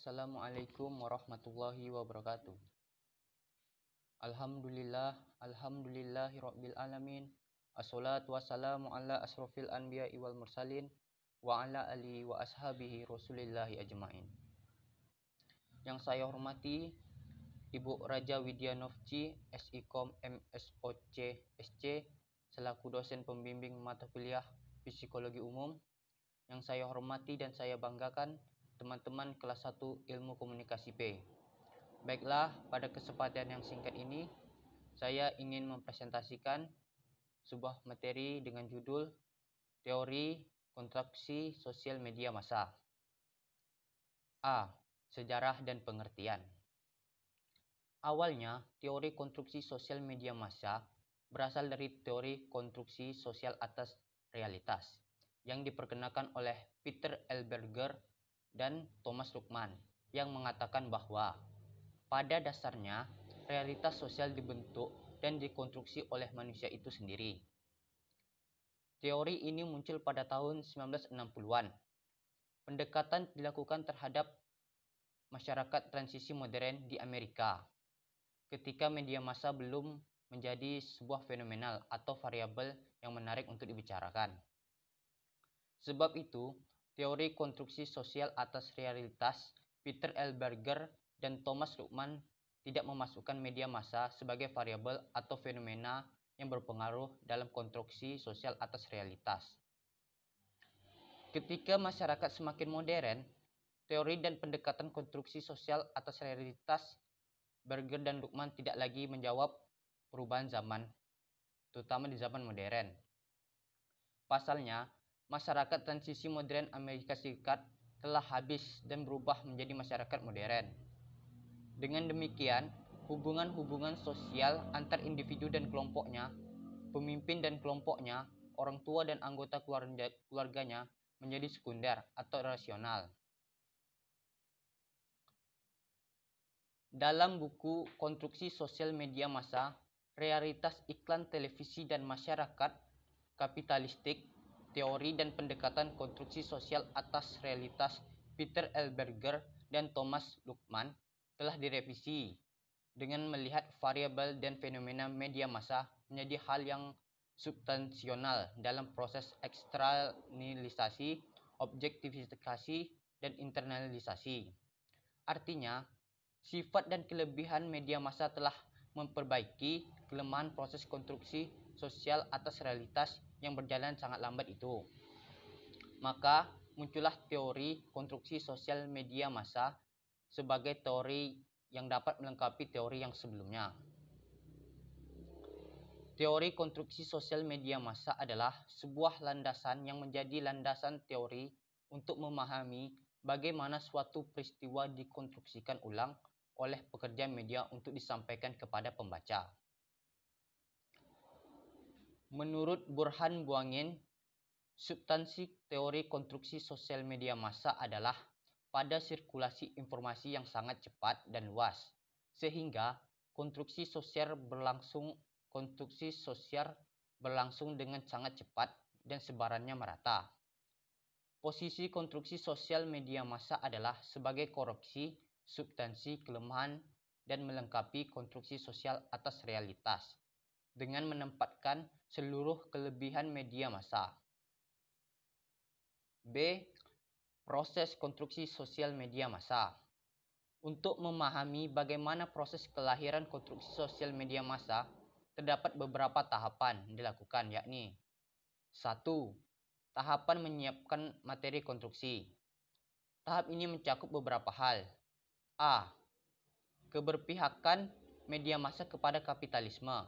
Assalamualaikum warahmatullahi wabarakatuh. Alhamdulillahi rabbil alamin. Assalatu wassalamu ala asrofil anbiya'i wal mursalin wa ala alihi wa ashabihi rasulillahi ajmain. Yang saya hormati Ibu Raja Widyanovci, SIKOM MSOC SC, selaku dosen pembimbing mata kuliah Psikologi Umum. Yang saya hormati dan saya banggakan teman-teman kelas 1 Ilmu Komunikasi P. Baiklah, pada kesempatan yang singkat ini saya ingin mempresentasikan sebuah materi dengan judul Teori Konstruksi Sosial Media Massa. A. Sejarah dan pengertian. Awalnya, teori konstruksi sosial media massa berasal dari teori konstruksi sosial atas realitas yang diperkenalkan oleh Peter L. Berger dan Thomas Luckmann, yang mengatakan bahwa pada dasarnya realitas sosial dibentuk dan dikonstruksi oleh manusia itu sendiri. Teori ini muncul pada tahun 1960-an. Pendekatan dilakukan terhadap masyarakat transisi modern di Amerika ketika media massa belum menjadi sebuah fenomenal atau variabel yang menarik untuk dibicarakan. Sebab itu, teori konstruksi sosial atas realitas Peter L. Berger dan Thomas Luckmann tidak memasukkan media massa sebagai variabel atau fenomena yang berpengaruh dalam konstruksi sosial atas realitas. Ketika masyarakat semakin modern, teori dan pendekatan konstruksi sosial atas realitas Berger dan Luckmann tidak lagi menjawab perubahan zaman, terutama di zaman modern. Pasalnya, masyarakat transisi modern Amerika Serikat telah habis dan berubah menjadi masyarakat modern. Dengan demikian, hubungan-hubungan sosial antar individu dan kelompoknya, pemimpin dan kelompoknya, orang tua dan anggota keluarganya menjadi sekunder atau rasional. Dalam buku Konstruksi Sosial Media Massa, Realitas Iklan Televisi dan Masyarakat Kapitalistik, Teori dan Pendekatan Konstruksi Sosial atas Realitas Peter L. Berger dan Thomas Luckmann telah direvisi dengan melihat variabel dan fenomena media massa menjadi hal yang substansional dalam proses eksternalisasi, objektifikasi, dan internalisasi. Artinya, sifat dan kelebihan media massa telah memperbaiki kelemahan proses konstruksi sosial atas realitas yang berjalan sangat lambat itu. Maka muncullah teori konstruksi sosial media massa sebagai teori yang dapat melengkapi teori yang sebelumnya. Teori konstruksi sosial media massa adalah sebuah landasan yang menjadi landasan teori untuk memahami bagaimana suatu peristiwa dikonstruksikan ulang oleh pekerja media untuk disampaikan kepada pembaca. Menurut Burhan Buangin, substansi teori konstruksi sosial media massa adalah pada sirkulasi informasi yang sangat cepat dan luas, sehingga konstruksi sosial berlangsung dengan sangat cepat dan sebarannya merata. Posisi konstruksi sosial media massa adalah sebagai koreksi substansi kelemahan dan melengkapi konstruksi sosial atas realitas dengan menempatkan seluruh kelebihan media massa. B. Proses konstruksi sosial media massa. Untuk memahami bagaimana proses kelahiran konstruksi sosial media massa, terdapat beberapa tahapan dilakukan, yakni 1. Tahapan menyiapkan materi konstruksi. Tahap ini mencakup beberapa hal. A. Keberpihakan media massa kepada kapitalisme.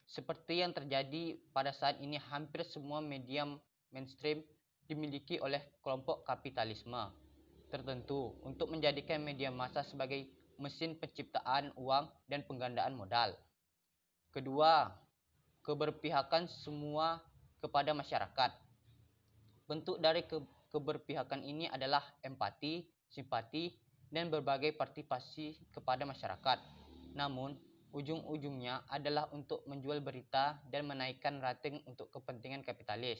Seperti yang terjadi pada saat ini, hampir semua media mainstream dimiliki oleh kelompok kapitalisme tertentu untuk menjadikan media massa sebagai mesin penciptaan uang dan penggandaan modal. Kedua, keberpihakan semua kepada masyarakat. Bentuk dari keberpihakan ini adalah empati, simpati, dan berbagai partisipasi kepada masyarakat. Namun, ujung-ujungnya adalah untuk menjual berita dan menaikkan rating untuk kepentingan kapitalis.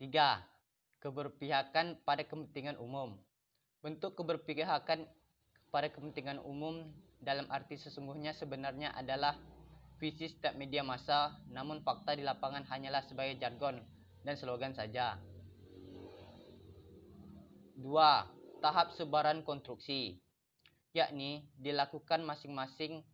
3. Keberpihakan pada kepentingan umum. Bentuk keberpihakan pada kepentingan umum dalam arti sesungguhnya sebenarnya adalah visi setiap media massa, namun fakta di lapangan hanyalah sebagai jargon dan slogan saja. 2. Tahap sebaran konstruksi, yakni dilakukan masing-masing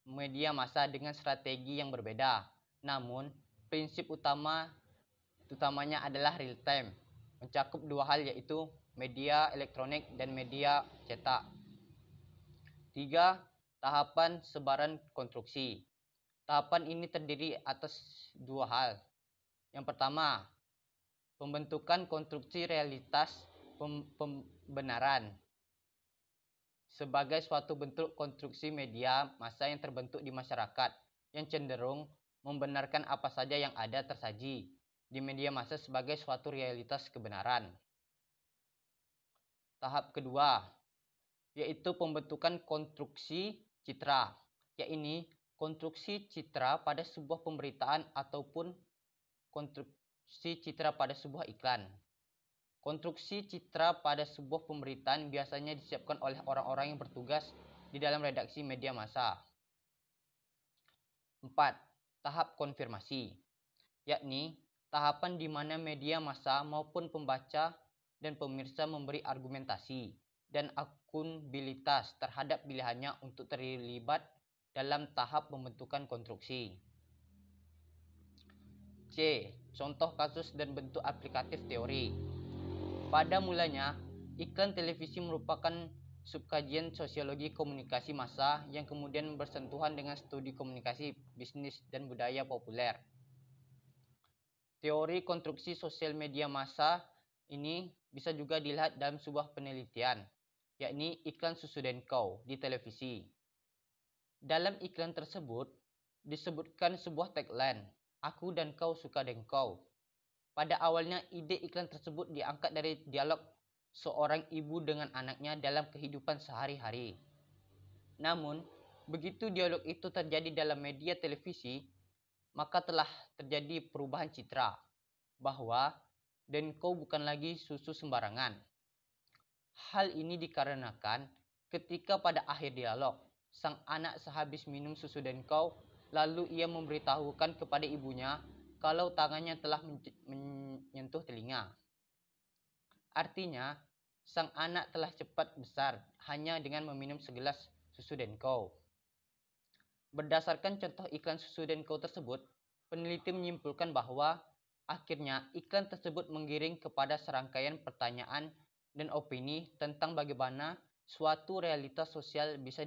media massa dengan strategi yang berbeda. Namun, prinsip utamanya adalah real time, mencakup dua hal yaitu media elektronik dan media cetak. 3. Tahapan sebaran konstruksi. Tahapan ini terdiri atas dua hal. Yang pertama, pembentukan konstruksi realitas pembenaran sebagai suatu bentuk konstruksi media massa yang terbentuk di masyarakat yang cenderung membenarkan apa saja yang ada tersaji di media massa sebagai suatu realitas kebenaran. Tahap kedua, yaitu pembentukan konstruksi citra, yaitu konstruksi citra pada sebuah pemberitaan ataupun konstruksi citra pada sebuah iklan. Konstruksi citra pada sebuah pemberitaan biasanya disiapkan oleh orang-orang yang bertugas di dalam redaksi media massa. 4. Tahap konfirmasi, yakni tahapan di mana media massa maupun pembaca dan pemirsa memberi argumentasi dan akuntabilitas terhadap pilihannya untuk terlibat dalam tahap pembentukan konstruksi. C. Contoh kasus dan bentuk aplikatif teori. Pada mulanya, iklan televisi merupakan subkajian sosiologi komunikasi massa yang kemudian bersentuhan dengan studi komunikasi, bisnis, dan budaya populer. Teori konstruksi sosial media massa ini bisa juga dilihat dalam sebuah penelitian, yakni iklan Susu dan Kau di televisi. Dalam iklan tersebut, disebutkan sebuah tagline, "Aku dan kau suka dengan kau." Pada awalnya, ide iklan tersebut diangkat dari dialog seorang ibu dengan anaknya dalam kehidupan sehari-hari. Namun, begitu dialog itu terjadi dalam media televisi, maka telah terjadi perubahan citra, bahwa dan kau bukan lagi susu sembarangan. Hal ini dikarenakan ketika pada akhir dialog, sang anak sehabis minum susu dan kau, lalu ia memberitahukan kepada ibunya kalau tangannya telah menyentuh telinga. Artinya, sang anak telah cepat besar hanya dengan meminum segelas susu dan kau. Berdasarkan contoh iklan Susu dan Kau tersebut, peneliti menyimpulkan bahwa akhirnya iklan tersebut menggiring kepada serangkaian pertanyaan dan opini tentang bagaimana suatu realitas sosial bisa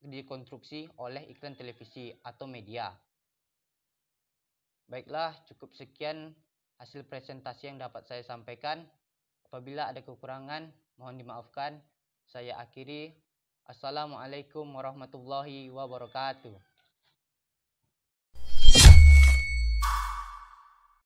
dikonstruksi oleh iklan televisi atau media. Baiklah, cukup sekian hasil presentasi yang dapat saya sampaikan. Apabila ada kekurangan, mohon dimaafkan. Saya akhiri. Assalamualaikum warahmatullahi wabarakatuh.